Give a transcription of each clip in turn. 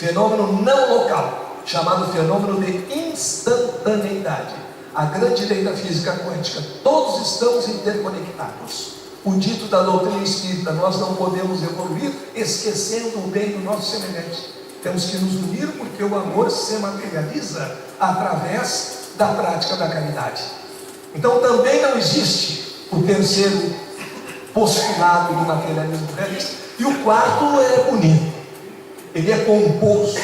fenômeno não local, chamado fenômeno de instantaneidade. A grande lei da física quântica: todos estamos interconectados. O dito da doutrina espírita: nós não podemos evoluir esquecendo o bem do nosso semelhante. Temos que nos unir, porque o amor se materializa através da prática da caridade. Então também não existe o terceiro postulado do materialismo realista. E o quarto é bonito, ele é composto.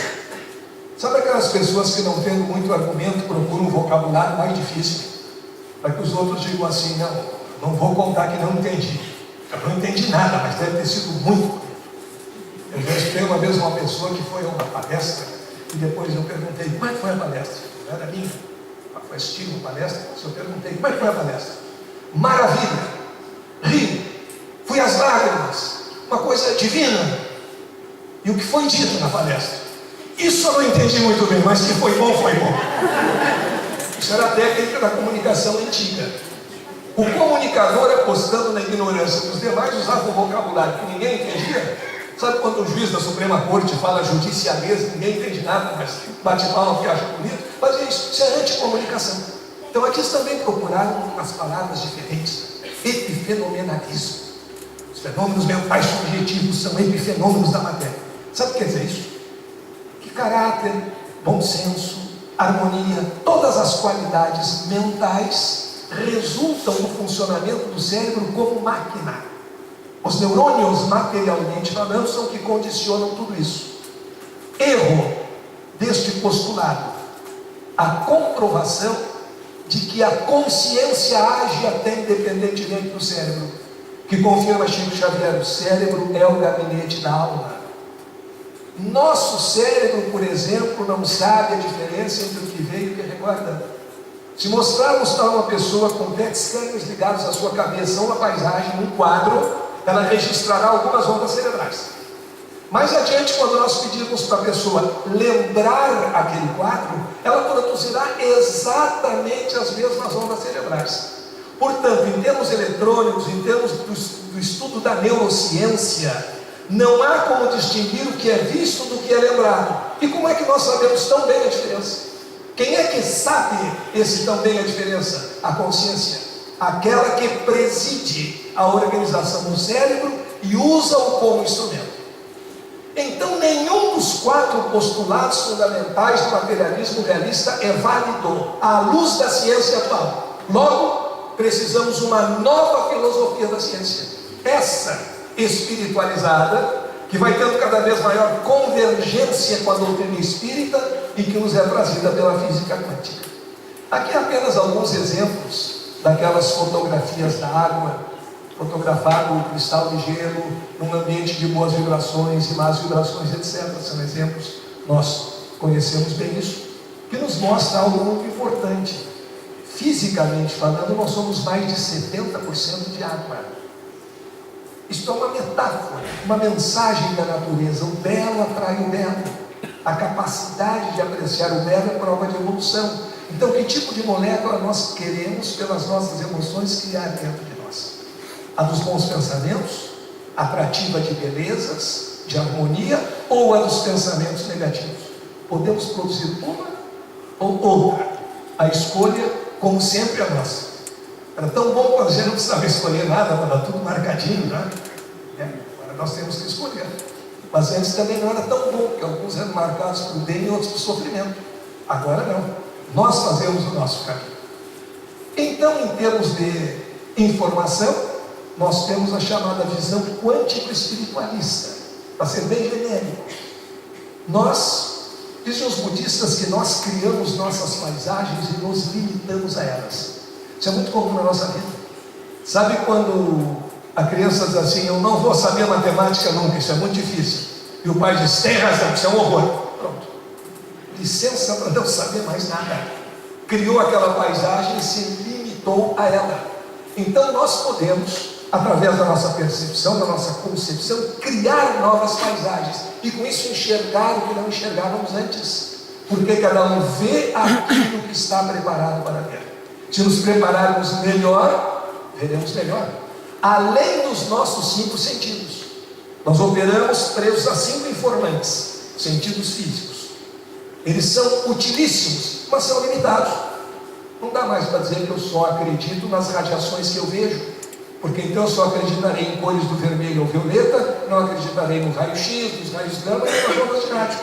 Sabe aquelas pessoas que, não tendo muito argumento, procuram um vocabulário mais difícil, para que os outros digam assim: não vou contar que não entendi. Eu não entendi nada, mas deve ter sido muito bonito. Eu já escutei uma vez uma pessoa que foi a uma palestra, e depois eu perguntei: como é que foi a palestra? Não era minha, foi assistir uma palestra. Eu perguntei: como é que foi a palestra? Maravilha, ri, fui às lágrimas, uma coisa divina. E o que foi dito na palestra? Isso eu não entendi muito bem, mas que foi bom, foi bom. Isso era a técnica da comunicação antiga. O comunicador, apostando na ignorância dos demais, usava um vocabulário que ninguém entendia. Sabe quando o juiz da Suprema Corte fala judicialeza, ninguém entende nada, mas bate palma porque acha bonito? Fazia isso. Isso é anticomunicação. Então aqui eles também procuraram umas palavras diferentes. Epifenomenalismo. Os fenômenos mentais subjetivos são epifenômenos da matéria. Sabe o que quer dizer isso? Que caráter, bom senso, harmonia, todas as qualidades mentais resultam do funcionamento do cérebro como máquina. Os neurônios, materialmente falando, são que condicionam tudo isso. Erro deste postulado: a comprovação de que a consciência age até independentemente do cérebro, que confirma Chico Xavier: o cérebro é o gabinete da alma. Nosso cérebro, por exemplo, não sabe a diferença entre o que veio e o que recorda. Se mostrarmos para uma pessoa com PET scanners ligados à sua cabeça uma paisagem, um quadro, ela registrará algumas ondas cerebrais. Mais adiante, quando nós pedirmos para a pessoa lembrar aquele quadro, ela produzirá exatamente as mesmas ondas cerebrais. Portanto, em termos eletrônicos, em termos do estudo da neurociência, não há como distinguir o que é visto do que é lembrado. E como é que nós sabemos tão bem a diferença? Quem é que sabe tão bem a diferença? A consciência, aquela que preside a organização do cérebro e usa-o como instrumento. Então nenhum dos quatro postulados fundamentais do materialismo realista é válido à luz da ciência atual. Logo, precisamos uma nova filosofia da ciência, essa espiritualizada, que vai tendo cada vez maior convergência com a doutrina espírita e que nos é trazida pela física quântica. Aqui apenas alguns exemplos daquelas fotografias da água, fotografado o cristal de gelo num ambiente de boas vibrações e más vibrações, etc. São exemplos, nós conhecemos bem isso, que nos mostra algo muito importante. Fisicamente falando, nós somos mais de 70% de água. Isto é uma metáfora, uma mensagem da natureza. O belo atrai o belo. A capacidade de apreciar o belo é prova de evolução. Então, que tipo de molécula nós queremos, pelas nossas emoções, criar dentro de nós? A dos bons pensamentos, atrativa de belezas, de harmonia, ou a dos pensamentos negativos? Podemos produzir uma ou outra. A escolha, como sempre, é nossa. Era tão bom quando a gente não precisava escolher nada, estava tudo marcadinho, né? Agora nós temos que escolher. Mas antes também não era tão bom, porque alguns eram marcados por bem e outros por sofrimento. Agora não. Nós fazemos o nosso caminho. Então, em termos de informação, nós temos a chamada visão quântico-espiritualista, para ser bem genérico. Dizem os budistas que nós criamos nossas paisagens e nos limitamos a elas. Isso é muito comum na nossa vida. Sabe quando a criança diz assim: eu não vou saber matemática nunca, isso é muito difícil. E o pai diz: tem razão, isso é um horror. Pronto. Licença para não saber mais nada. Criou aquela paisagem e se limitou a ela. Então nós podemos, através da nossa percepção, da nossa concepção, criar novas paisagens. E com isso enxergar o que não enxergávamos antes. Porque cada um vê aquilo que está preparado para ver. Se nos prepararmos melhor, veremos melhor. Além dos nossos 5 sentidos, nós operamos presos a 5 informantes. sentidos físicos. Eles são utilíssimos, mas são limitados. Não dá mais para dizer que eu só acredito nas radiações que eu vejo, porque então eu só acreditarei em cores do vermelho ou violeta, não acreditarei no raio-x, nos raios gama e nas ondas de rádio.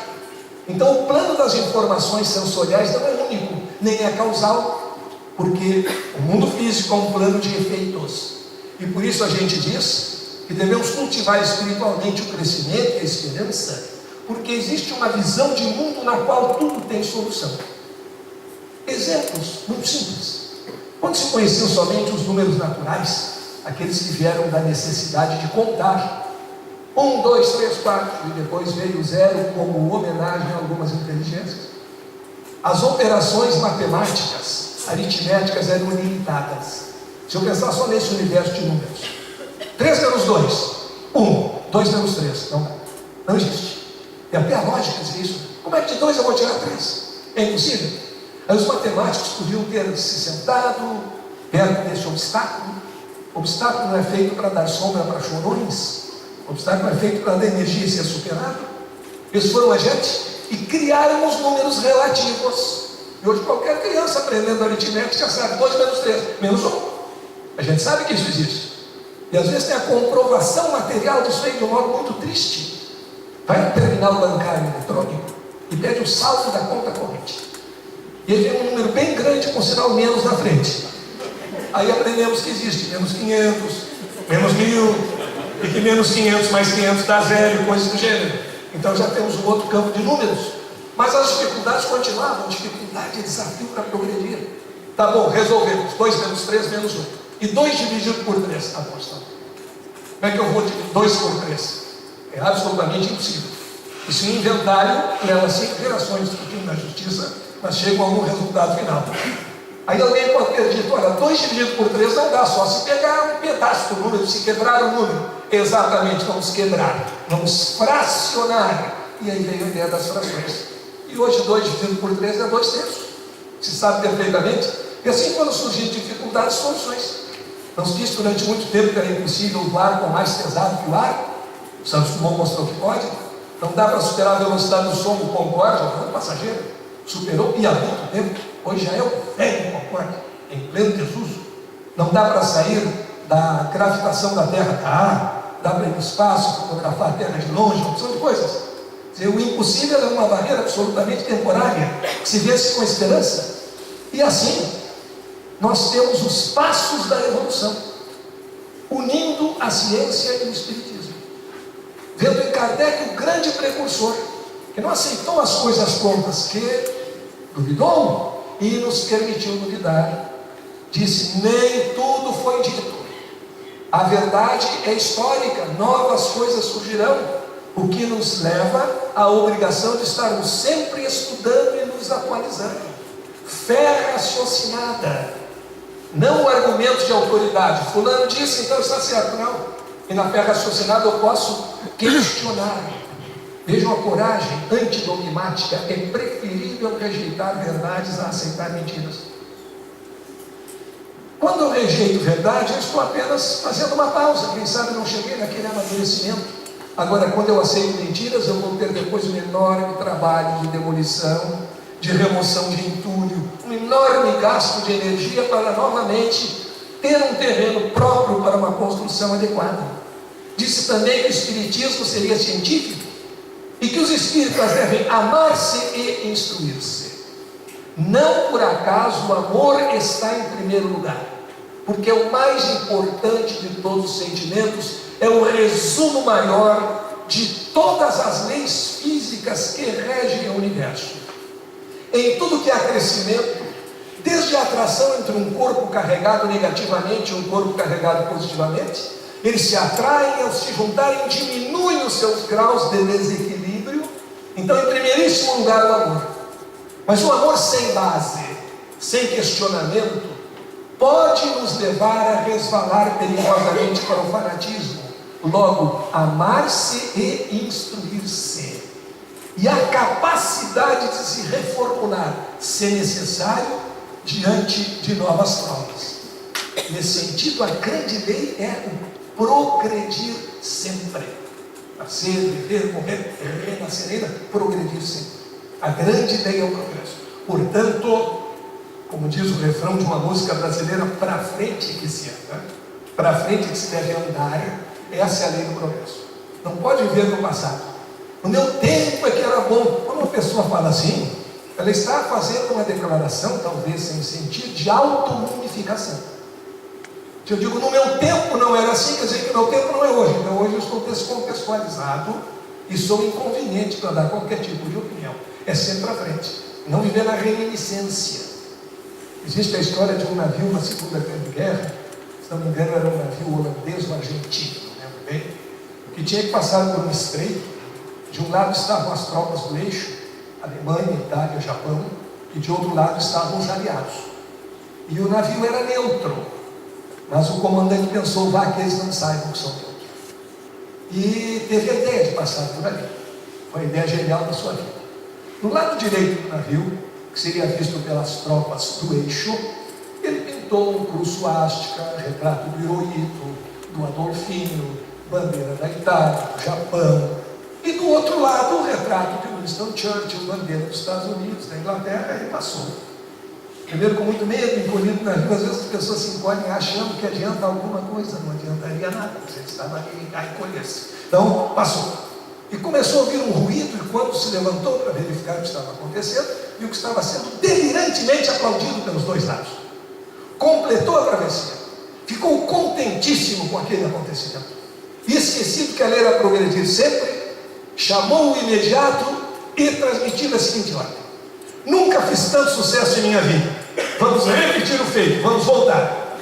Então o plano das informações sensoriais não é único, nem é causal, porque o mundo físico é um plano de efeitos. E por isso a gente diz que devemos cultivar espiritualmente o crescimento e a esperança, porque existe uma visão de mundo na qual tudo tem solução. Exemplos muito simples. Quando se conheciam somente os números naturais, aqueles que vieram da necessidade de contar, 1, 2, 3, 4, e depois veio o zero como homenagem a algumas inteligências, as operações matemáticas, aritméticas, eram limitadas. Se eu pensar só nesse universo de números, 3 menos 2, 1, 2 menos 3, não existe. E até a lógica diz isso. Como é que de 2 eu vou tirar 3? É impossível. Aí os matemáticos podiam ter se sentado perto desse obstáculo. O obstáculo não é feito para dar sombra para chorões. O obstáculo é feito para dar energia e ser superado. Eles foram adiante e criaram os números relativos. E hoje qualquer criança aprendendo aritmética já sabe 2 menos 3, menos 1. A gente sabe que isso existe. E às vezes tem a comprovação material disso aí de um modo muito triste. Vai no terminal bancário eletrônico e pede o saldo da conta corrente. E ele tem um número bem grande com sinal menos na frente. Aí aprendemos que existe menos 500, menos 1000, e que menos 500 mais 500 dá zero, coisas do gênero. Então já temos um outro campo de números. Mas as dificuldades continuavam. Dificuldade é desafio para progredir. Tá bom, resolvemos. 2 menos 3 menos 1. E 2 dividido por 3. Tá bom, está. Como é que eu vou dividir 2 por 3? É absolutamente impossível. Isso em inventário leva 5 gerações discutindo na justiça, mas chega a algum resultado final. Aí alguém pode ter dito, olha, 2 dividido por 3 não dá, só se pegar um pedaço do número, se quebrar o número. Exatamente, vamos quebrar, vamos fracionar. E aí veio a ideia das frações. E hoje 2 dividido por 3 é 2 terços. Se sabe perfeitamente. E assim, quando surgem dificuldades, soluções. Não se disse durante muito tempo que era impossível o barco mais pesado que o ar. O Santos Dumont mostrou que pode. Não dá para superar a velocidade do som do Concorde, não passageiro. Superou e há muito tempo. Hoje já é o velho Concorde, em pleno desuso. Não dá para sair da gravitação da Terra para ar. Dá para ir no espaço, fotografar a Terra de longe, uma opção de coisas. Quer dizer, o impossível é uma barreira absolutamente temporária, que se vence com esperança. E assim, nós temos os passos da evolução, unindo a ciência e o espiritismo. Vendo em Kardec o grande precursor, que não aceitou as coisas prontas, que duvidou e nos permitiu duvidar. Disse, nem tudo foi dito. A verdade é histórica, novas coisas surgirão, o que nos leva à obrigação de estarmos sempre estudando e nos atualizando. Fé raciocinada, não o argumento de autoridade. Fulano disse, então está certo. Não. E na fé raciocinada eu posso questionar. Vejam a coragem antidogmática. É preferível rejeitar verdades a aceitar mentiras. Quando eu rejeito verdade, eu estou apenas fazendo uma pausa. Quem sabe não cheguei naquele amadurecimento. Agora, quando eu aceito mentiras, eu vou ter depois um enorme trabalho de demolição, de remoção de entulho, um enorme gasto de energia para novamente ter um terreno próprio para uma construção adequada. Disse também que o espiritismo seria científico e que os espíritas devem amar-se e instruir-se. Não por acaso o amor está em primeiro lugar, porque o mais importante de todos os sentimentos é o resumo maior de todas as leis físicas que regem o universo. Em tudo que há crescimento, desde a atração entre um corpo carregado negativamente e um corpo carregado positivamente, eles se atraem, ao se juntarem, diminuem os seus graus de desequilíbrio. Então, em primeiríssimo lugar, o amor. Mas o amor sem base, sem questionamento, pode nos levar a resvalar perigosamente para o fanatismo. Logo, amar-se e instruir-se. E a capacidade de se reformular, se necessário, diante de novas provas. Nesse sentido, a grande lei é o progredir sempre. Nascer, viver, morrer, renascer ainda, progredir sempre. A grande ideia é o progresso. Portanto, como diz o refrão de uma música brasileira, para frente que se anda, para frente que se deve andar, essa é a lei do progresso. Não pode viver no passado. No meu tempo é que era bom. Quando uma pessoa fala assim, ela está fazendo uma declaração, talvez sem sentido, de automunificação. Se eu digo, no meu tempo não era assim, quer dizer que no meu tempo não é hoje. Então hoje eu estou descontextualizado e sou inconveniente para dar qualquer tipo de opinião. É sempre para frente. Não viver na reminiscência. Existe a história de um navio na Segunda Grande Guerra, se não me engano era um navio holandês ou argentino, não lembro bem, que tinha que passar por um estreito. De um lado estavam as tropas do eixo, Alemanha, Itália, Japão, e de outro lado estavam os aliados. E o navio era neutro, mas o comandante pensou, vá que eles não saibam que são neutros. E teve a ideia de passar por ali. Foi a ideia genial da sua vida. No lado direito do navio, que seria visto pelas tropas do eixo, ele pintou um cruz suástica, retrato do Hirohito, do Adolfino, bandeira da Itália, do Japão, e do outro lado o retrato de Winston Churchill, bandeira dos Estados Unidos, da Inglaterra, e passou. Primeiro com muito medo, encolhido na rua, às vezes as pessoas se encolhem achando que adianta alguma coisa, não adiantaria nada, porque ele estava ali a encolher-se. Então, passou. E começou a ouvir um ruído, e quando se levantou para verificar o que estava acontecendo, viu que estava sendo delirantemente aplaudido pelos dois lados. Completou a travessia. Ficou contentíssimo com aquele acontecimento. E esquecido que a lei era progredir sempre, chamou o imediato e transmitiu a seguinte ordem: nunca fiz tanto sucesso em minha vida. Vamos repetir o feito, vamos voltar.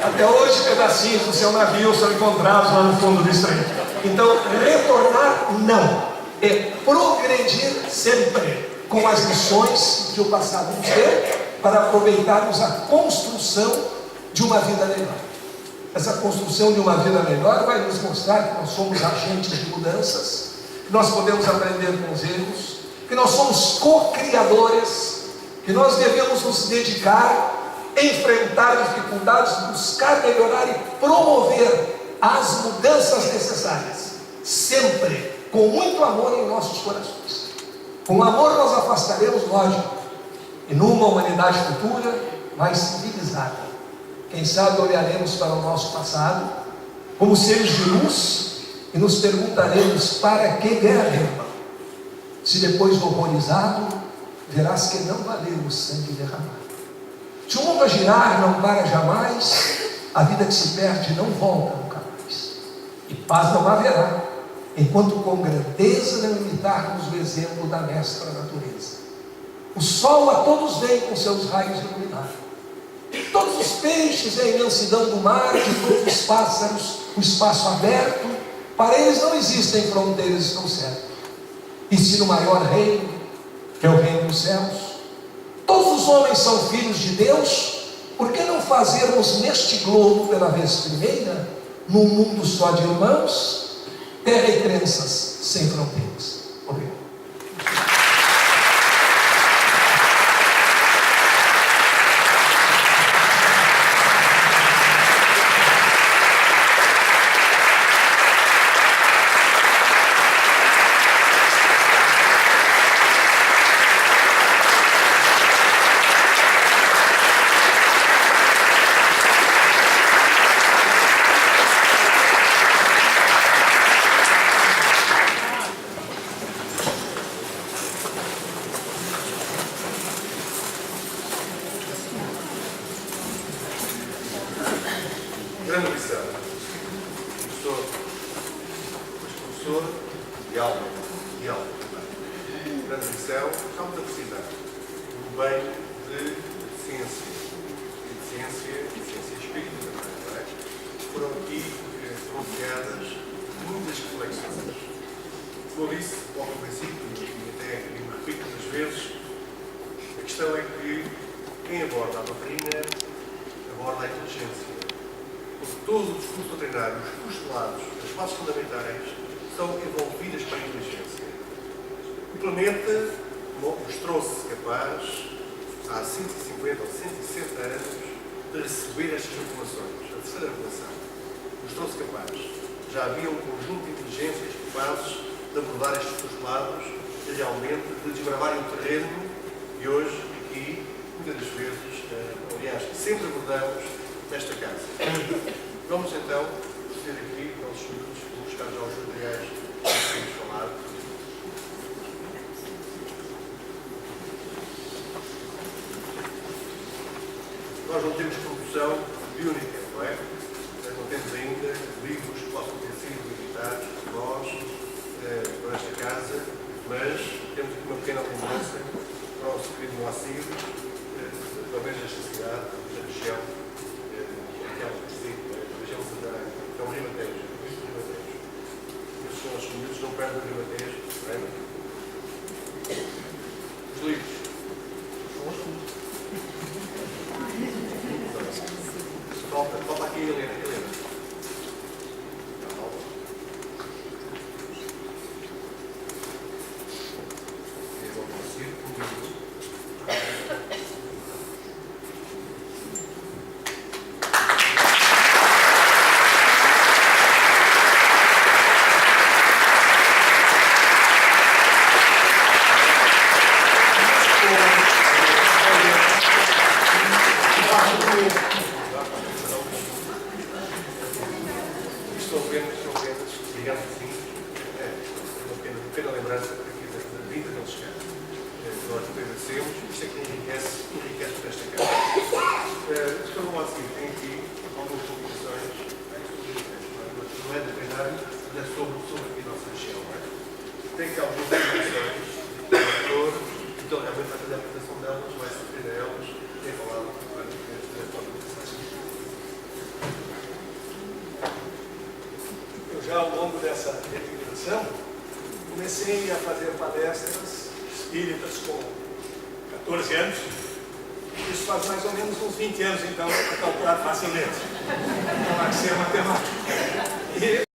Até hoje, pedacinhos do seu navio são encontrados lá no fundo do estreito. Então, retornar não. É progredir sempre com as lições que o passado nos deu, para aproveitarmos a construção de uma vida melhor. Essa construção de uma vida melhor vai nos mostrar que nós somos agentes de mudanças, que nós podemos aprender com os erros, que nós somos co-criadores, que nós devemos nos dedicar, enfrentar dificuldades, buscar melhorar e promover as mudanças necessárias, sempre com muito amor em nossos corações. Com amor nós afastaremos o ódio, e numa humanidade futura mais civilizada, quem sabe olharemos para o nosso passado como seres de luz e nos perguntaremos: para que guerra, irmão? Se depois do horrorizado verás que não valeu o sangue derramado. Se o mundo a girar não para jamais, a vida que se perde não volta nunca mais, e paz não haverá enquanto com grandeza não imitarmos o exemplo da mestra natureza. O sol a todos vem com seus raios iluminar, todos os peixes e a imensidão do mar, de todos os pássaros, o espaço aberto, para eles não existem fronteiras, estão certos. E se no maior reino, que é o reino dos céus, todos os homens são filhos de Deus, por que não fazermos neste globo pela vez primeira, num mundo só de irmãos, terra e crenças sem fronteiras? Obrigado. Grande lição. Professor de alma também. Grande lição. Estamos a precisar do bem de ciência. E de ciência espírita também, não é? Foram aqui pronunciadas muitas reflexões. Como eu disse logo no princípio, e até me repito muitas vezes, a questão é que quem aborda a doutrina aborda a inteligência. Porque todo o discurso doutrinário, os postulados, as bases fundamentais, são envolvidas para a inteligência. O planeta mostrou-se capaz, há 150 ou 160 anos, de receber estas informações, a terceira revelação. mostrou-se capaz. Já havia um conjunto de inteligências capazes de abordar estes postulados e realmente de desbravarem o terreno e hoje, aqui, muitas das vezes, aliás, sempre abordamos nesta casa. Vamos então proceder aqui, nossos minutos, vou buscar já os materiais que temos falado. Nós não temos produção biónica, não é? Não temos ainda livros que possam ter sido editados por nós, por esta casa, mas temos aqui uma pequena lembrança para o nosso querido Moacir, pelo menos desta cidade, da região, aquela que se diz, a região centenária, que é o Ribatejo. Esses nossos miúdos não perdem o Ribatejo, não é? Os livros. Falta aqui a Helena. Estou apenas, digamos assim, uma pequena lembrança aqui da vinda deles chegar. Nós agradecemos, isto é que enriquece esta casa. O Sr. Moacir tem aqui algumas publicações, não é da plenária, mas é sobre aqui a nossa região. Tem aqui algumas publicações do autor, então realmente vai fazer a apresentação delas, vai se referir a elas, tem falado desta organização. Já ao longo dessa peregrinação, comecei a fazer palestras espíritas com 14 anos. Isso faz mais ou menos uns 20 anos, então, para calcular facilmente. Então, há que ser matemática.